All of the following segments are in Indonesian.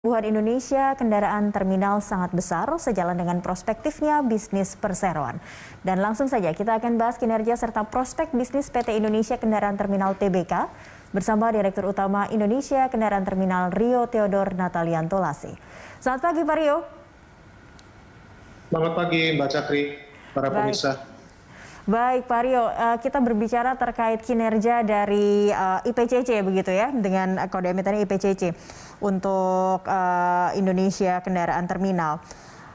Pertumbuhan Indonesia kendaraan terminal sangat besar sejalan dengan prospektifnya bisnis perseroan. Dan langsung saja kita akan bahas kinerja serta prospek bisnis PT Indonesia Kendaraan Terminal Tbk bersama Direktur Utama Indonesia Kendaraan Terminal Rio Theodor Natalianto Lasi. Selamat pagi Pak Rio. Selamat pagi Mbak Cakri, para pemirsa. Baik Pak Rio, kita berbicara terkait kinerja dari IPCC begitu ya, dengan kode emitennya IPCC untuk Indonesia Kendaraan Terminal.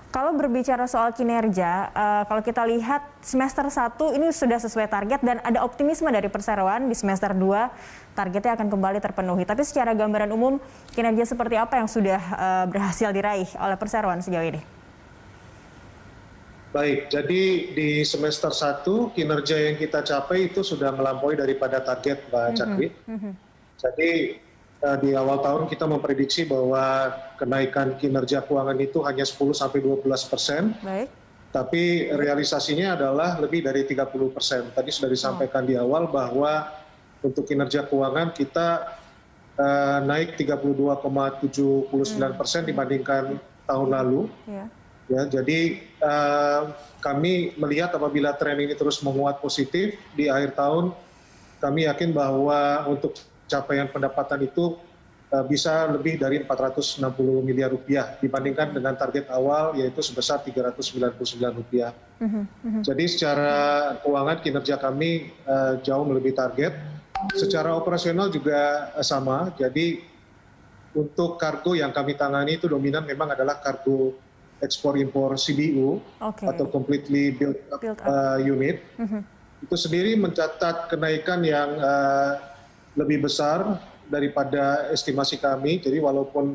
Kalau berbicara soal kinerja, kalau kita lihat semester 1 ini sudah sesuai target dan ada optimisme dari perseroan di semester 2 targetnya akan kembali terpenuhi. Tapi secara gambaran umum kinerja seperti apa yang sudah berhasil diraih oleh perseroan sejauh ini? Baik, jadi di semester 1 kinerja yang kita capai itu sudah melampaui daripada target Mbak Cakri. Jadi di awal tahun kita memprediksi bahwa kenaikan kinerja keuangan itu hanya 10-12%. Baik. Tapi realisasinya adalah lebih dari 30%. Tadi sudah disampaikan di awal bahwa untuk kinerja keuangan kita naik 32,79% dibandingkan tahun lalu. Ya, jadi kami melihat apabila tren ini terus menguat positif di akhir tahun, kami yakin bahwa untuk capaian pendapatan itu bisa lebih dari 460 miliar rupiah dibandingkan dengan target awal yaitu sebesar 399 rupiah. Jadi secara keuangan kinerja kami jauh melebihi target. Secara operasional juga sama. Jadi untuk kargo yang kami tangani itu dominan memang adalah kargo ekspor impor CBU atau completely built up unit. Itu sendiri mencatat kenaikan yang lebih besar daripada estimasi kami. Jadi walaupun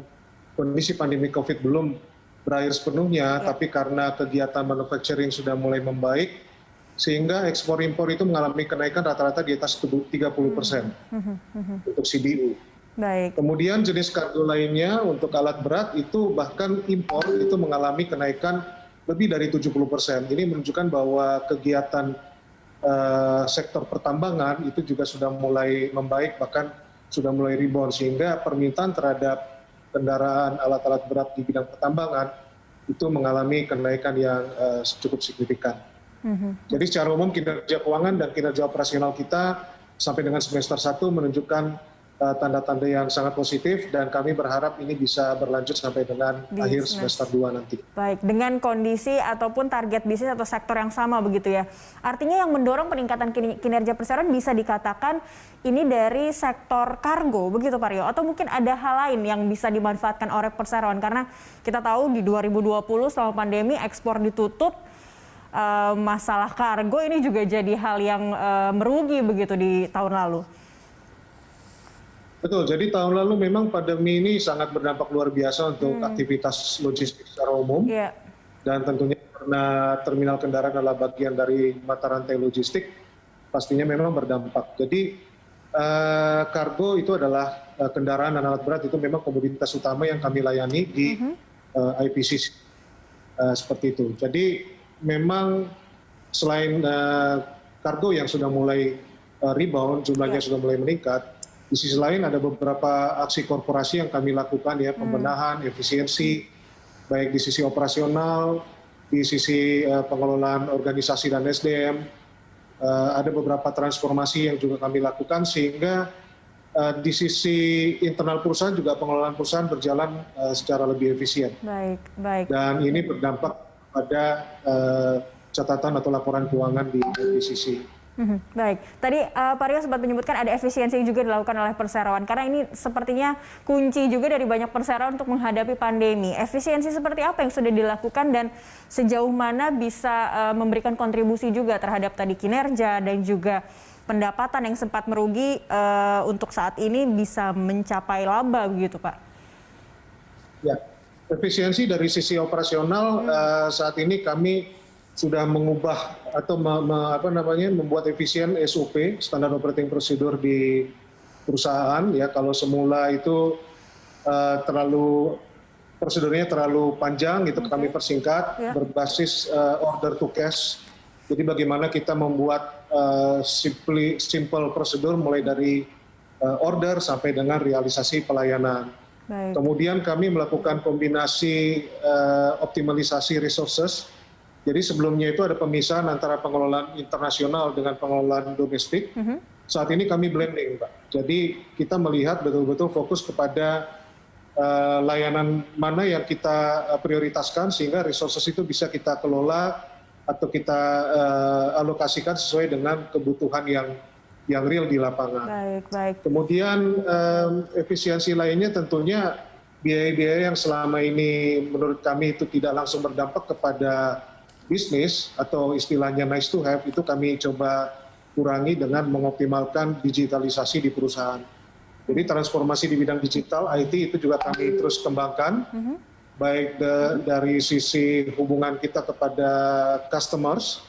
kondisi pandemi COVID belum berakhir sepenuhnya, tapi karena kegiatan manufacturing sudah mulai membaik, sehingga ekspor impor itu mengalami kenaikan rata-rata di atas 30% untuk CBU. Baik. Kemudian jenis kargo lainnya untuk alat berat itu bahkan impor itu mengalami kenaikan lebih dari 70%. Ini menunjukkan bahwa kegiatan sektor pertambangan itu juga sudah mulai membaik, bahkan sudah mulai rebound, sehingga permintaan terhadap kendaraan alat-alat berat di bidang pertambangan itu mengalami kenaikan yang cukup signifikan. Jadi secara umum kinerja keuangan dan kinerja operasional kita sampai dengan semester 1 menunjukkan tanda-tanda yang sangat positif dan kami berharap ini bisa berlanjut sampai dengan akhir semester 2 nanti. Baik, dengan kondisi ataupun target bisnis atau sektor yang sama begitu ya. Artinya yang mendorong peningkatan kinerja perseroan bisa dikatakan ini dari sektor kargo begitu Pak Rio, atau mungkin ada hal lain yang bisa dimanfaatkan oleh perseroan karena kita tahu di 2020 selama pandemi ekspor ditutup, masalah kargo ini juga jadi hal yang merugi begitu di tahun lalu. Betul, jadi tahun lalu memang pandemi ini sangat berdampak luar biasa untuk aktivitas logistik secara umum. Dan tentunya karena terminal kendaraan adalah bagian dari mata rantai logistik, pastinya memang berdampak. Jadi kargo itu adalah kendaraan dan alat berat, itu memang komoditas utama yang kami layani di IPCC. Seperti itu. Jadi memang selain kargo yang sudah mulai rebound, jumlahnya sudah mulai meningkat, di sisi lain ada beberapa aksi korporasi yang kami lakukan ya, pembenahan, efisiensi, baik di sisi operasional, di sisi pengelolaan organisasi dan SDM, ada beberapa transformasi yang juga kami lakukan sehingga di sisi internal perusahaan juga pengelolaan perusahaan berjalan secara lebih efisien. Baik. Dan ini berdampak pada catatan atau laporan keuangan di IPCC. Baik, tadi Pak Rio sempat menyebutkan ada efisiensi juga dilakukan oleh perseroan karena ini sepertinya kunci juga dari banyak perseroan untuk menghadapi pandemi. Efisiensi seperti apa yang sudah dilakukan dan sejauh mana bisa memberikan kontribusi juga terhadap tadi kinerja dan juga pendapatan yang sempat merugi untuk saat ini bisa mencapai laba begitu Pak? Ya, efisiensi dari sisi operasional saat ini kami sudah mengubah atau membuat efisien SOP, standar operating procedure di perusahaan ya. Kalau semula itu prosedurnya terlalu panjang, itu kami persingkat berbasis order to cash. Jadi bagaimana kita membuat simple prosedur mulai dari order sampai dengan realisasi pelayanan. Baik. Kemudian kami melakukan kombinasi optimalisasi resources. Jadi sebelumnya itu ada pemisahan antara pengelolaan internasional dengan pengelolaan domestik. Saat ini kami blending, Pak. Jadi kita melihat betul-betul fokus kepada layanan mana yang kita prioritaskan sehingga resources itu bisa kita kelola atau kita alokasikan sesuai dengan kebutuhan yang real di lapangan. Baik. Kemudian efisiensi lainnya tentunya biaya-biaya yang selama ini menurut kami itu tidak langsung berdampak kepada bisnis atau istilahnya nice to have, itu kami coba kurangi dengan mengoptimalkan digitalisasi di perusahaan. Jadi transformasi di bidang digital, IT itu juga kami terus kembangkan, baik dari sisi hubungan kita kepada customers.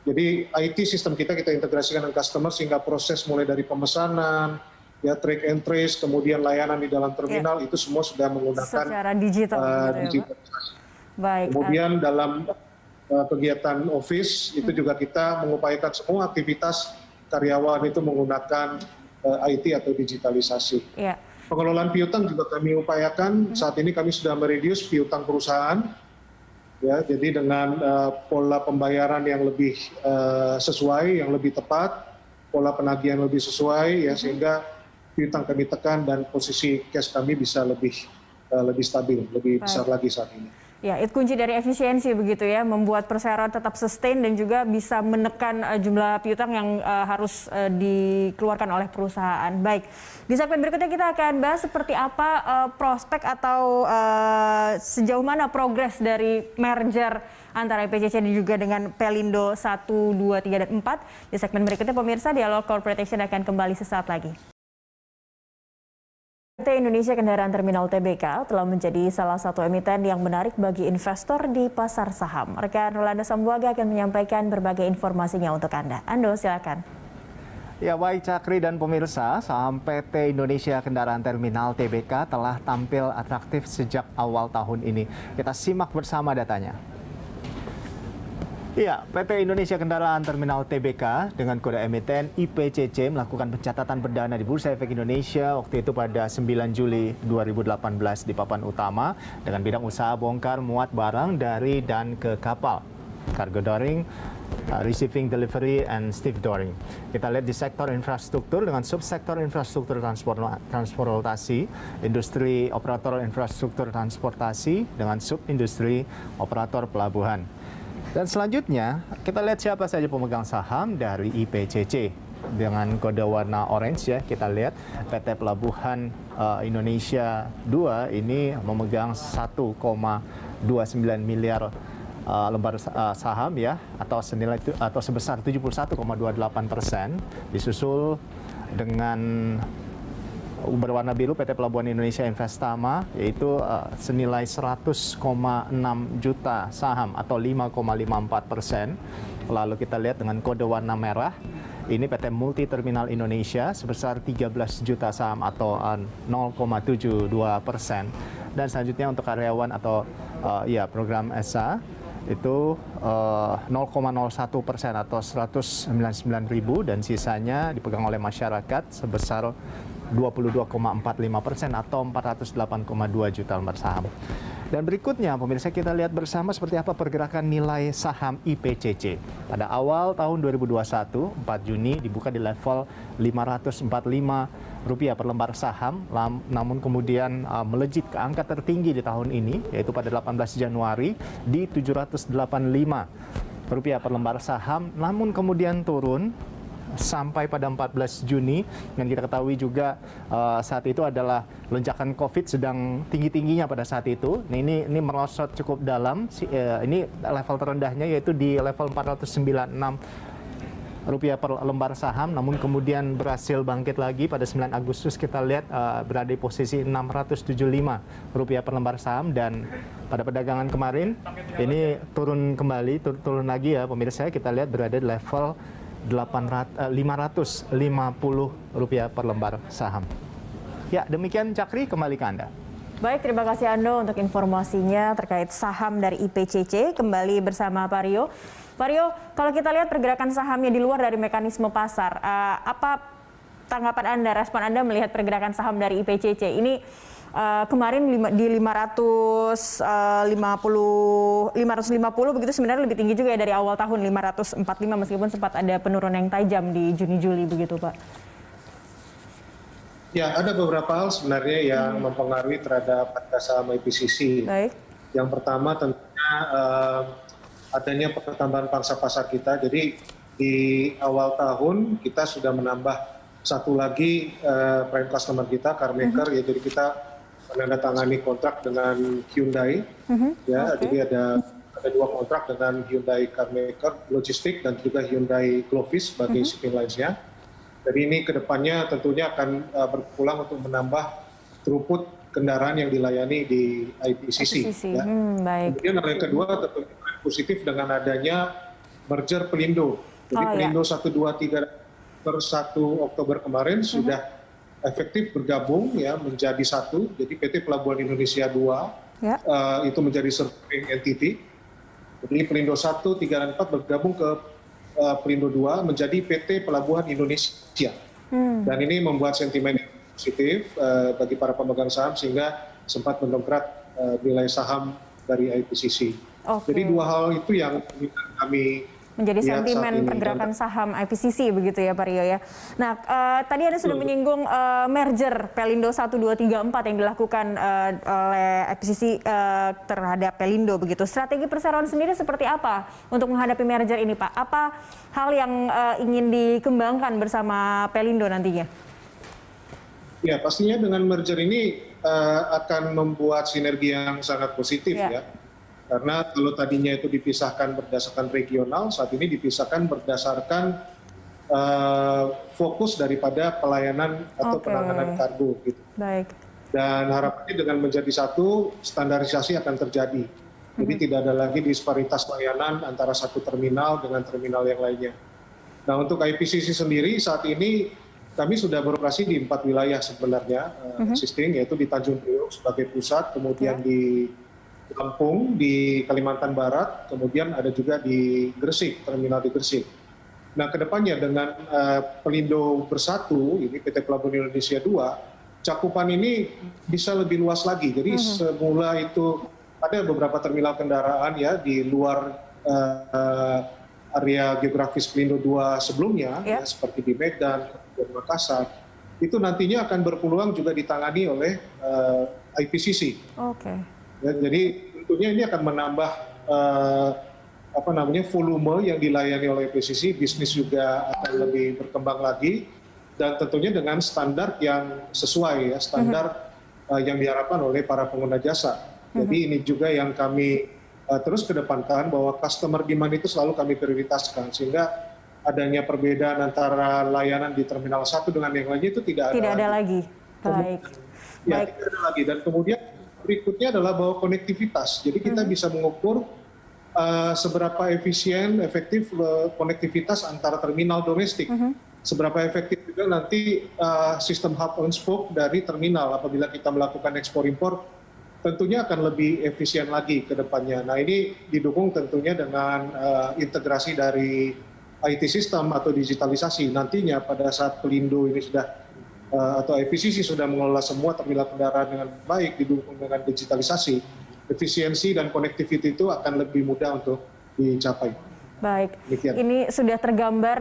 Jadi IT sistem kita integrasikan dengan customer sehingga proses mulai dari pemesanan, ya track and trace, kemudian layanan di dalam terminal itu semua sudah menggunakan secara digital. digitalisasi. Baik. Kemudian dalam kegiatan office itu juga kita mengupayakan semua aktivitas karyawan itu menggunakan IT atau digitalisasi. Ya. Pengelolaan piutang juga kami upayakan. Saat ini kami sudah mereduce piutang perusahaan. Ya, jadi dengan pola pembayaran yang lebih sesuai, yang lebih tepat, pola penagihan lebih sesuai, ya sehingga piutang kami tekan dan posisi cash kami bisa lebih stabil, lebih besar lagi saat ini. Ya, itu kunci dari efisiensi begitu ya, membuat perseroan tetap sustain dan juga bisa menekan jumlah piutang yang harus dikeluarkan oleh perusahaan. Baik, di segmen berikutnya kita akan bahas seperti apa prospek atau sejauh mana progres dari merger antara IPCC dan juga dengan Pelindo 1, 2, 3, dan 4. Di segmen berikutnya pemirsa, Dialog Corporate Action akan kembali sesaat lagi. PT Indonesia Kendaraan Terminal Tbk telah menjadi salah satu emiten yang menarik bagi investor di pasar saham. Rekan Rolando Sambuaga akan menyampaikan berbagai informasinya untuk Anda. Ando, silakan. Ya, baik Cakri dan pemirsa, saham PT Indonesia Kendaraan Terminal Tbk telah tampil atraktif sejak awal tahun ini. Kita simak bersama datanya. Ya, PT Indonesia Kendaraan Terminal Tbk dengan kode emiten IPCC melakukan pencatatan perdana di Bursa Efek Indonesia waktu itu pada 9 Juli 2018 di papan utama dengan bidang usaha bongkar muat barang dari dan ke kapal, cargo dooring, receiving, delivery, and stevedoring. Kita lihat di sektor infrastruktur dengan subsektor infrastruktur transportasi, industri operator infrastruktur transportasi dengan subindustri operator pelabuhan. Dan selanjutnya, kita lihat siapa saja pemegang saham dari IPCC. Dengan kode warna orange ya, kita lihat PT Pelabuhan Indonesia 2 ini memegang 1,29 miliar lembar saham ya, atau senilai atau sebesar 71,28%, disusul dengan berwarna biru PT Pelabuhan Indonesia Investama, yaitu senilai 100,6 juta saham atau 5,54%. Lalu kita lihat dengan kode warna merah, ini PT Multi Terminal Indonesia sebesar 13 juta saham atau 0,72%. Dan selanjutnya untuk karyawan atau program SA itu 0,01% atau 199.000, dan sisanya dipegang oleh masyarakat sebesar 22,45% atau 408,2 juta lembar saham. Dan berikutnya pemirsa, kita lihat bersama seperti apa pergerakan nilai saham IPCC. Pada awal tahun 2021, 4 Juni dibuka di level Rp545 per lembar saham, namun kemudian melejit ke angka tertinggi di tahun ini, yaitu pada 18 Januari di Rp785 per lembar saham, namun kemudian turun sampai pada 14 Juni, dan kita ketahui juga saat itu adalah lonjakan COVID sedang tinggi-tingginya pada saat itu. Nah, ini merosot cukup dalam, ini level terendahnya yaitu di level Rp496 per lembar saham, namun kemudian berhasil bangkit lagi pada 9 Agustus, kita lihat berada di posisi Rp675 per lembar saham, dan pada perdagangan kemarin ini turun kembali, turun lagi ya pemirsa, kita lihat berada di level Rp550 per lembar saham. Ya, demikian Cakri, kembali ke Anda. Baik, terima kasih Ando untuk informasinya terkait saham dari IPCC. Kembali bersama Pak Rio. Pak Rio, kalau kita lihat pergerakan sahamnya di luar dari mekanisme pasar, apa tanggapan Anda, respon Anda melihat pergerakan saham dari IPCC? Ini kemarin di 550 begitu, sebenarnya lebih tinggi juga ya dari awal tahun 545 meskipun sempat ada penurunan yang tajam di Juni-Juli begitu Pak. Ya, ada beberapa hal sebenarnya yang mempengaruhi terhadap harga saham IPCC. Baik. Yang pertama tentunya adanya pertambahan pangsa pasar kita. Jadi di awal tahun kita sudah menambah satu lagi prime customer kita, car maker, ya. Jadi kita menandatangani kontrak dengan Hyundai, ya. Jadi ada 2 kontrak dengan Hyundai car maker logistik dan juga Hyundai Glovis sebagai shipping lines-nya. Jadi ini kedepannya tentunya akan berpulang untuk menambah throughput kendaraan yang dilayani di IPCC. Ya. Baik. Kemudian hal yang kedua tentunya positif dengan adanya merger Pelindo. Jadi Pelindo 1, 2, 3 per 1 Oktober kemarin sudah efektif bergabung ya menjadi satu. Jadi PT Pelabuhan Indonesia 2 itu menjadi serving entity. Jadi Pelindo 1, 3, dan 4 bergabung ke Pelindo 2 menjadi PT Pelabuhan Indonesia. Dan ini membuat sentimen positif bagi para pemegang saham sehingga sempat mendongkrak nilai saham dari IPCC. Jadi 2 hal itu yang kami menjadi sentimen pergerakan saham IPCC begitu ya Pak Rio ya. Nah, tadi Anda sudah menyinggung merger Pelindo 1, 2, 3, 4 yang dilakukan oleh IPCC terhadap Pelindo begitu. Strategi perseroan sendiri seperti apa untuk menghadapi merger ini Pak? Apa hal yang ingin dikembangkan bersama Pelindo nantinya? Ya, pastinya dengan merger ini akan membuat sinergi yang sangat positif ya. Karena kalau tadinya itu dipisahkan berdasarkan regional, saat ini dipisahkan berdasarkan fokus daripada pelayanan atau penanganan kargo gitu. Baik. Dan harapannya dengan menjadi satu, standarisasi akan terjadi. Jadi tidak ada lagi disparitas layanan antara satu terminal dengan terminal yang lainnya. Nah, untuk IPCC sendiri saat ini kami sudah beroperasi di 4 wilayah sebenarnya existing, yaitu di Tanjung Priok sebagai pusat, kemudian di Lampung, di Kalimantan Barat, kemudian ada juga di Gresik, terminal di Gresik. Nah, kedepannya dengan Pelindo bersatu, ini PT Pelabuhan Indonesia 2, cakupan ini bisa lebih luas lagi. Jadi semula itu ada beberapa terminal kendaraan ya di luar area geografis Pelindo 2 sebelumnya, ya, seperti di Medan, di Makassar, itu nantinya akan berpeluang juga ditangani oleh IPCC. Ya, jadi tentunya ini akan menambah volume yang dilayani oleh IPCC, bisnis juga akan lebih berkembang lagi, dan tentunya dengan standar yang sesuai ya, standar yang diharapkan oleh para pengguna jasa. Jadi ini juga yang kami terus kedepankan, bahwa customer demand itu selalu kami prioritaskan, sehingga adanya perbedaan antara layanan di Terminal 1 dengan yang lainnya itu tidak ada lagi. Baik. Ya, tidak ada lagi. Dan kemudian berikutnya adalah bahwa konektivitas. Jadi kita bisa mengukur seberapa efektif konektivitas antara terminal domestik. Seberapa efektif juga nanti sistem hub and spoke dari terminal apabila kita melakukan ekspor impor, tentunya akan lebih efisien lagi ke depannya. Nah, ini didukung tentunya dengan integrasi dari IT system atau digitalisasi. Nantinya pada saat Pelindo ini sudah atau IPCC sudah mengelola semua terminal kendaraan dengan baik, didukung dengan digitalisasi, efisiensi dan connectivity itu akan lebih mudah untuk dicapai. Baik, ini sudah tergambar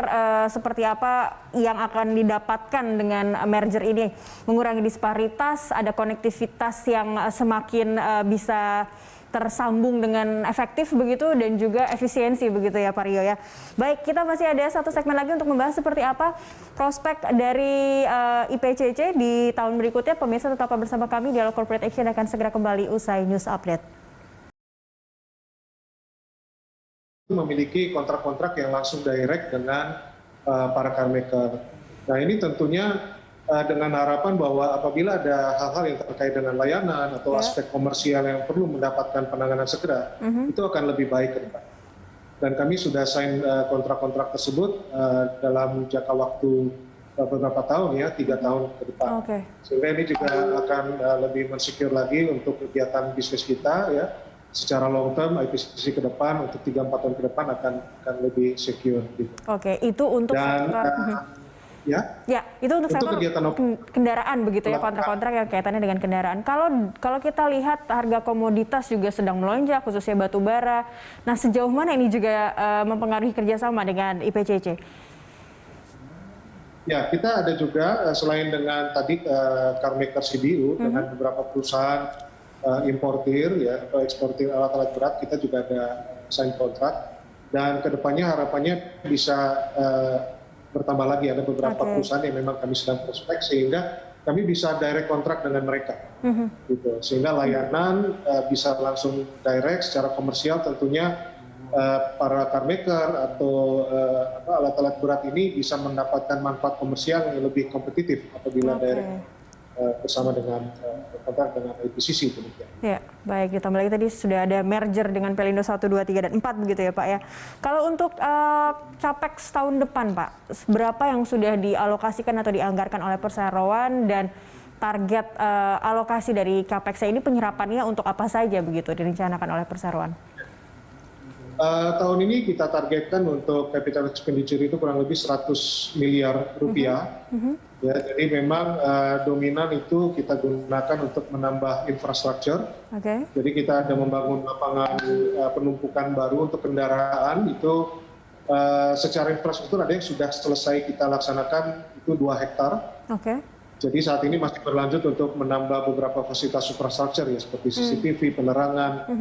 seperti apa yang akan didapatkan dengan merger ini. Mengurangi disparitas, ada konektivitas yang semakin bisa tersambung dengan efektif begitu, dan juga efisiensi begitu ya Pak Rio ya. Baik, kita masih ada satu segmen lagi untuk membahas seperti apa prospek dari IPCC di tahun berikutnya. Pemirsa tetap bersama kami, Dialog Corporate Action akan segera kembali usai news update. Memiliki kontrak-kontrak yang langsung direct dengan para car maker. Nah, ini tentunya dengan harapan bahwa apabila ada hal-hal yang terkait dengan layanan atau aspek komersial yang perlu mendapatkan penanganan segera, itu akan lebih baik ke depan. Dan kami sudah sign kontrak-kontrak tersebut dalam jangka waktu beberapa tahun ya, 3 tahun ke depan. Sehingga ini juga akan lebih mensecure lagi untuk kegiatan bisnis kita ya. Secara long term IPCC ke depan untuk 3-4 tahun ke depan akan lebih secure gitu. Itu untuk Ya, Ya, itu untuk kegiatan kendaraan begitu ya, kontrak-kontrak yang kaitannya dengan kendaraan. Kalau kita lihat harga komoditas juga sedang melonjak, khususnya batu bara. Nah, sejauh mana ini juga mempengaruhi kerjasama dengan IPCC? ya, kita ada juga selain dengan tadi car maker CBU dengan beberapa perusahaan importir ya atau eksportir alat-alat berat, kita juga ada sign kontrak, dan kedepannya harapannya bisa bertambah lagi. Ada beberapa perusahaan yang memang kami sedang prospek sehingga kami bisa direct kontrak dengan mereka, gitu. Sehingga layanan bisa langsung direct secara komersial. Tentunya para car maker atau alat-alat berat ini bisa mendapatkan manfaat komersial yang lebih kompetitif apabila direct bersama dengan kontrak dengan IPCC. Ya, baik. Ditambah lagi tadi sudah ada merger dengan Pelindo 1, 2, 3, dan 4 begitu ya Pak ya. Kalau untuk Capex tahun depan Pak, berapa yang sudah dialokasikan atau dianggarkan oleh perseroan, dan target alokasi dari Capex ini penyerapannya untuk apa saja begitu direncanakan oleh perseroan? Tahun ini kita targetkan untuk capital expenditure itu kurang lebih 100 miliar rupiah. Ya, jadi memang dominan itu kita gunakan untuk menambah infrastruktur. Jadi kita ada membangun lapangan penumpukan baru untuk kendaraan itu secara infrastruktur ada yang sudah selesai kita laksanakan itu 2 hektar. Jadi saat ini masih berlanjut untuk menambah beberapa fasilitas infrastruktur ya seperti CCTV, penerangan,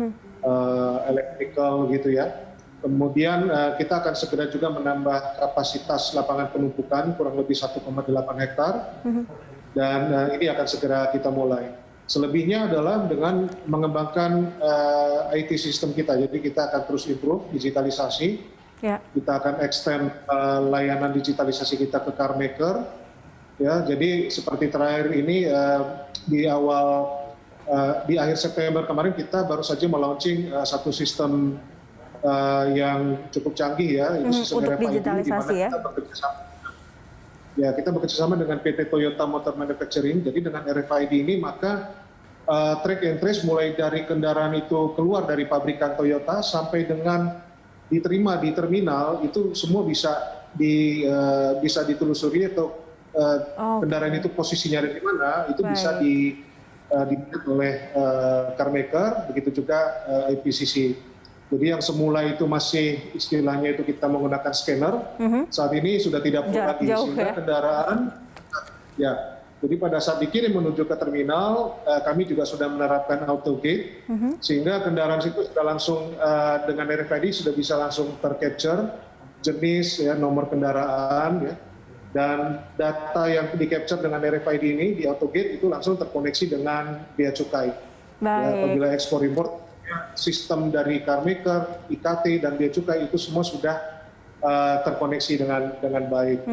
electrical gitu ya. Kemudian kita akan segera juga menambah kapasitas lapangan penumpukan kurang lebih 1,8 hektar, dan ini akan segera kita mulai. Selebihnya adalah dengan mengembangkan IT sistem kita. Jadi kita akan terus improve digitalisasi. Kita akan extend layanan digitalisasi kita ke car maker. Ya, jadi seperti terakhir ini di akhir September kemarin kita baru saja melaunching satu sistem yang cukup canggih ya, itu sistem untuk RFID, digitalisasi ya. Kita bekerjasama dengan PT Toyota Motor Manufacturing. Jadi dengan RFID ini maka track and trace mulai dari kendaraan itu keluar dari pabrikan Toyota sampai dengan diterima di terminal itu semua bisa ditelusuri atau kendaraan itu posisinya ada di mana, itu bisa dilihat oleh car maker, begitu juga IPCC. Jadi yang semula itu masih istilahnya itu kita menggunakan scanner, saat ini sudah tidak perlu lagi, sehingga kendaraan jadi pada saat dikirim menuju ke terminal, kami juga sudah menerapkan auto gate, sehingga kendaraan itu sudah langsung dengan RFID sudah bisa langsung tercapture jenis ya, nomor kendaraan ya. Dan data yang di-capture dengan RFID ini di AutoGate itu langsung terkoneksi dengan bea cukai. Ya, apabila ekspor impor, sistem dari car maker, IKT, dan bea cukai itu semua sudah terkoneksi dengan baik.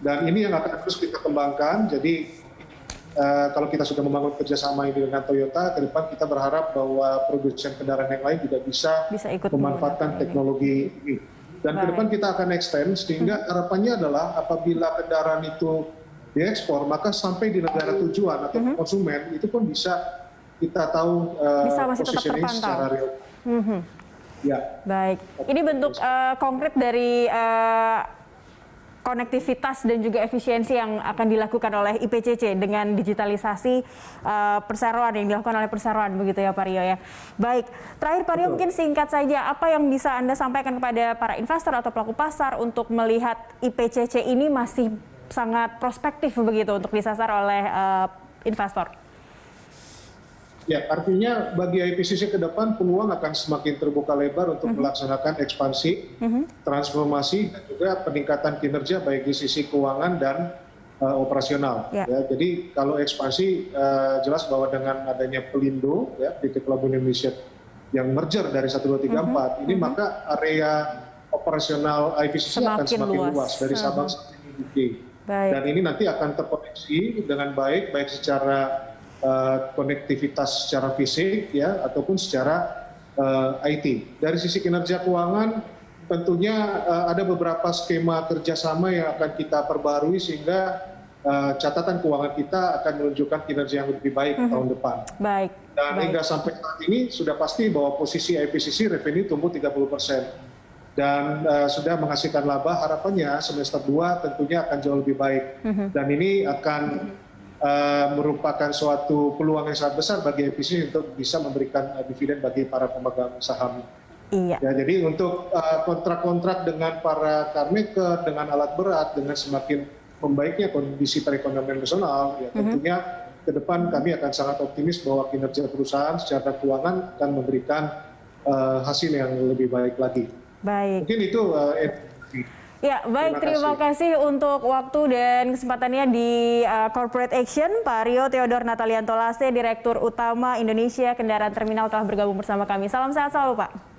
Dan ini yang akan terus kita kembangkan. Jadi kalau kita sudah membangun kerjasama ini dengan Toyota, ke depan kita berharap bahwa produsen kendaraan yang lain juga bisa ikut memanfaatkan teknologi ini. Dan ke depan kita akan extend sehingga harapannya adalah apabila kendaraan itu diekspor, maka sampai di negara tujuan atau konsumen itu pun bisa kita tahu positioning secara real. Baik, ini bentuk konkret dari konektivitas dan juga efisiensi yang akan dilakukan oleh IPCC dengan digitalisasi perseroan yang dilakukan oleh perseroan begitu ya Pak Rio ya. Baik, terakhir Pak Rio mungkin singkat saja, apa yang bisa Anda sampaikan kepada para investor atau pelaku pasar untuk melihat IPCC ini masih sangat prospektif begitu untuk disasar oleh investor? Ya, artinya bagi IPCC ke depan peluang akan semakin terbuka lebar untuk melaksanakan ekspansi, transformasi, dan juga peningkatan kinerja baik di sisi keuangan dan operasional. Ya, jadi kalau ekspansi jelas bahwa dengan adanya Pelindo, ya, PT Pelabuhan Indonesia yang merger dari 1, 2, 3, 4, ini maka area operasional IPCC akan semakin luas dari Sabang sampai Merauke. Dan ini nanti akan terkoneksi dengan baik secara konektivitas secara fisik ya ataupun secara IT. Dari sisi kinerja keuangan tentunya ada beberapa skema kerjasama yang akan kita perbarui sehingga catatan keuangan kita akan menunjukkan kinerja yang lebih baik tahun depan. Dan hingga sampai saat ini sudah pasti bahwa posisi IPCC revenue tumbuh 30%. dan sudah menghasilkan laba. Harapannya semester 2 tentunya akan jauh lebih baik, dan ini akan merupakan suatu peluang yang sangat besar bagi FPC untuk bisa memberikan dividen bagi para pemegang saham. Iya. Ya, jadi untuk kontrak-kontrak dengan para carmaker, dengan alat berat, dengan semakin membaiknya kondisi perekonomian nasional, ya tentunya ke depan kami akan sangat optimis bahwa kinerja perusahaan secara keuangan akan memberikan hasil yang lebih baik lagi. Baik. Mungkin itu. Ya, baik. Terima kasih untuk waktu dan kesempatannya di Corporate Action. Pak Rio Theodor Natalianto Lase, Direktur Utama Indonesia Kendaraan Terminal telah bergabung bersama kami. Salam sehat selalu, Pak.